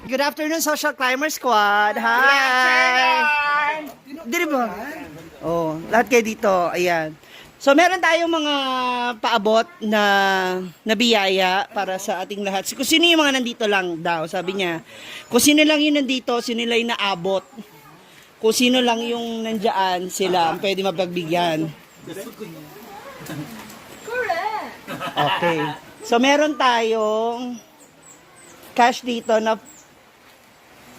Good afternoon, Social Climber Squad. Hi! Dili ba? Oh, lahat kayo dito. Ayan. So, meron tayong mga paabot na biyaya para sa ating lahat. Kung sino yung mga nandito lang daw, sabi niya. Kung sino lang yung nandito, sino lang yung naabot. Kung sino lang yung nandiyan, sila ang pwede mapagbigyan. Correct. Okay. So, meron tayong cash dito na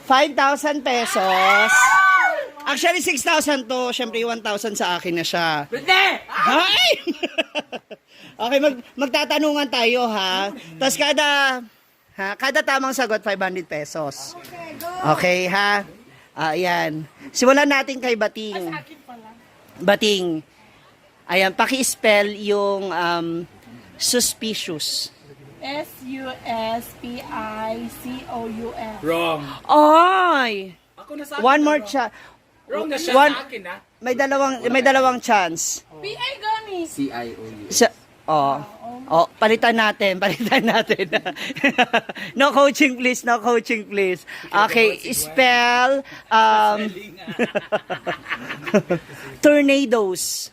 5,000 pesos. Actually, 6,000 to. Siyempre, 1,000 sa akin na siya. Hi! Okay, magtatanungan tayo, ha? Tapos kada tamang sagot, 500 pesos. Okay, ha? Ayan. Simulan natin kay Bating. Bating. Ayan, paki-spell yung suspicious. S-U-S-P-I-C-O-U-S. Wrong. Ay! Ako na sa One more chance. Wrong na siya sa akin, ha? May dalawang chance. P.I. Gani. C-I-O-U. Palitan natin. No coaching please. Okay, spell tornadoes.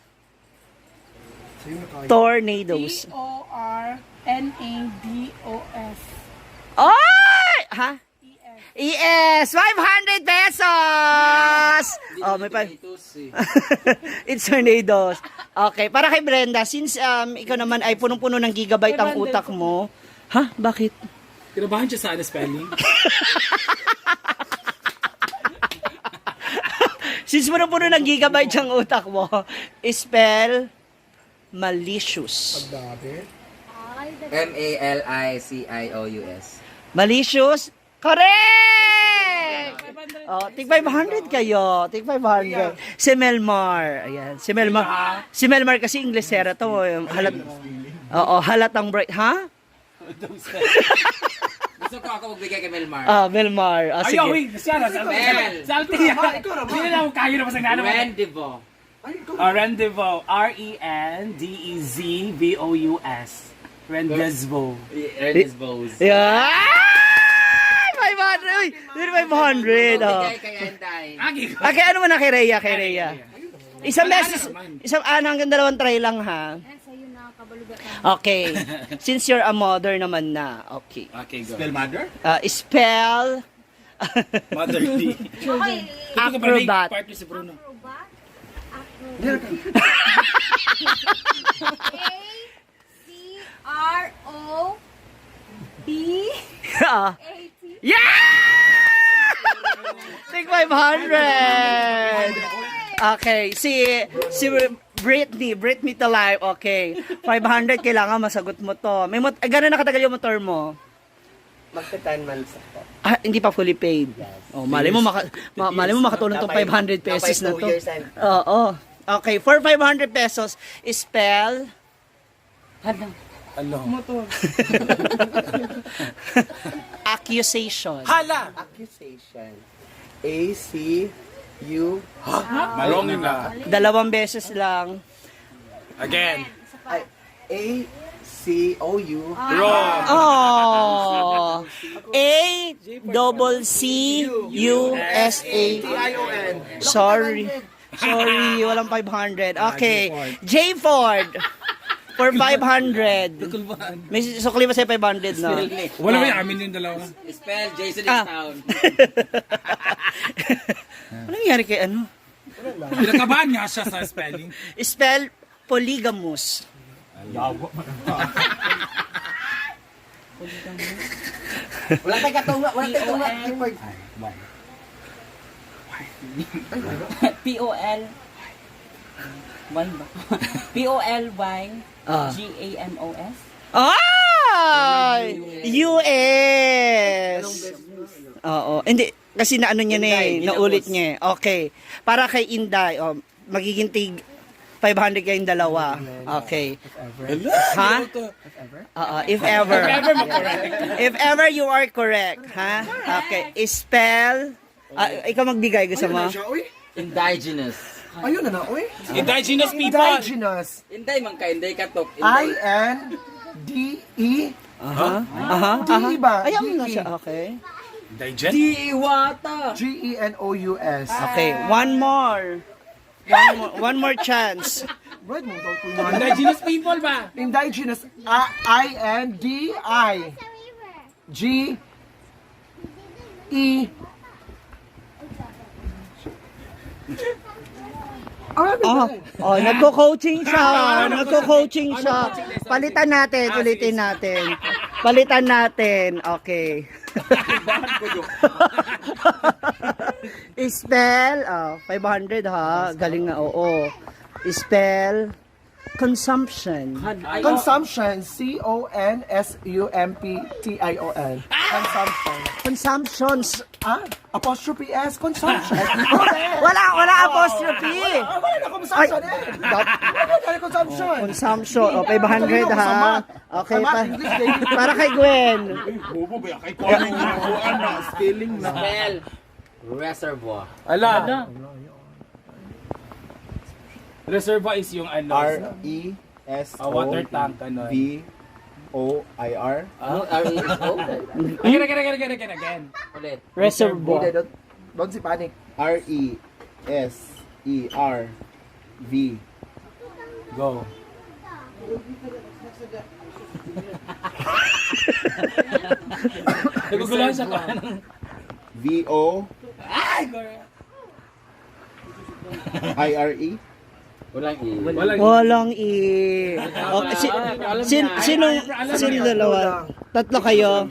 Tornadoes. T-O-R-N-A-D-O-S. Ay! Ha? ES, 500 pesos! Oh, may pa. It's tornadoes. Okay, para kay Brenda, since ikaw naman ay punong-puno ng gigabyte ang utak mo. Ha? Bakit? Kinabahan siya sa spelling. Since punong-puno ng gigabyte ang utak mo, spell malicious. M-A-L-I-C-I-O-U-S. Malicious? Correct! Oh, tig 500 kayo. Tig 500. Si Melmar. Ayan. Si Melmar kasi Inglesera to. Halatang bright. Ha? Gusto ko ako magbigay kay Melmar. Melmar. Sige. Ayaw, wait. Siya na. Salty. Hindi na ako kayo na masang nanaman. Rendezvous. Rendezvous. R-E-N-D-E-Z-V-O-U-S. Rendezvous. Rendezvous. Yeah! 500. Uy, 500. Oh. Bigay kay Anday. Okay, ano mo na kay Rhea? Isang beses, hanggang dalawang try lang, ha? Sa'yo na kabalugan. Okay. Since you're a mother naman na. Okay. Okay, go. Spell mother? Spell Mother D. Okay. acrobat. Partner si Bruno. Acrobat. A-C-R-O-B-A-T. Yeah! Take 500. Okay, si Britney to life. Okay. 500 kailangan masagot mo to. Gano'n na katagal yung motor mo? Magta-10 months ako. Hindi pa fully paid. Oh, mali mo makatulong tong 500 pesos na to. Oo. Okay, for 500 pesos, spell Motor. accusation. Hala! Accusation. A-C-U. Malongin na. Dalawang beses lang. Again. A-C-O-U. Wrong. Oh. A-double-C-U-S-A. T-I-O-N. Sorry, walang 500. Okay. J. Ford. For 500. May sukli ba sa'yo 500, no? Wala ba yung amin yung dalawa? Spell Jason is town. Ano nangyari kay ano? Pinakabahan nga siya sa spelling. Spell polygamous. Wala tayong katunga. P-O-L Y ba? P-O-L-Y G-A-M-O-S. Ay! US! Oo. Hindi, kasi naano niya na eh. Naulit niya eh. Okay. Para kay Inday, magiging tig 500 kayong dalawa. Okay. Ha? If ever. If ever you are correct. Ha? Okay. Spell. Ikaw magbigay. Gusto mo? Indigenous. Ayun na na, oy. Indigenous people. Indigenous. Inday man ka, Inday katok. I-N-D-E. Aha. D ba? Ayaw mo na siya. Okay. Digest? Iwata. Genous. Okay, one more. One more chance. Right mo daw ko yun. Indigenous people ba? Indigenous. I-N-D-I-G-E. Nagko-coaching siya. Nagko-coaching siya. Palitan natin, ulitin natin. Palitan natin. Okay. Spell, 500 ha. Galing nga, oo. Spell, consumption. Consumption. C-O-N-S-U-M-P-T-I-O-N. Consumption. Consumptions. Apostrophe S. Consumption. Wala apostrophe. Wala na consumption eh. Wala na consumption. Consumption. 500 ha. Okay, para kay Gwen. Bobo ba? Kay ko ano yung na spelling na. Spell. Reservoir. Ala. Reservoir is yung ano, water tank, ano. R-E-S-O-V-O-I-R. Ano? R-E-S-O? Again. Ulit. Reservoir. Don't si panic. R-E-S-E-R-V. Go. Naguguluhan sa paano. V-O I-R-E. Walang E. Walang E. Okay, sino dalawa? Tatlo kayo.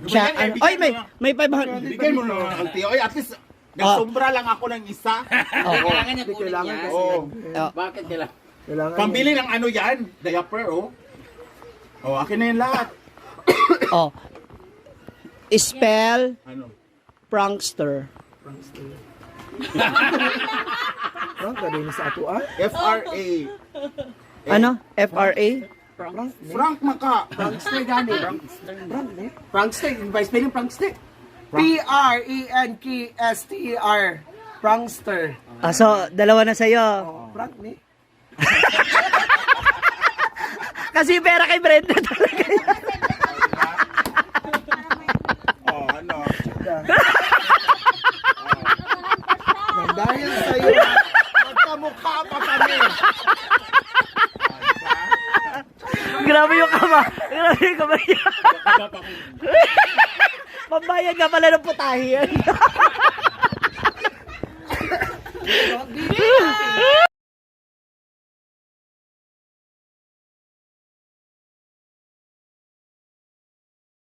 Siya, ay, may 500. Bigay mo na ang tiyo. Ay, at least, nagsumbra lang ako ng isa. Kailangan niya kunin Kailangan yan. kasi. Oo. Bakit kailangan? Kailangan. Pambili ng ano yan? Diaper, oh. Oh, akin na yung lahat. Spell, Ano? prankster. Frank, gano'n sa ato F-R-A. Ano? F-R-A? Frank Maka. Prankster gani. Prankster. By spelling prankster. P-R-E-N-K-S-T-E-R. Prankster. So, dalawa na sa'yo. Prank ni. Kasi yung pera kay Brenda talaga. Oh, ano? Dahil sa'yo, magkamukha pa kami. Grabe yung kama. Grabe yung kama niya. Pambayad nga pala ng putahe yan.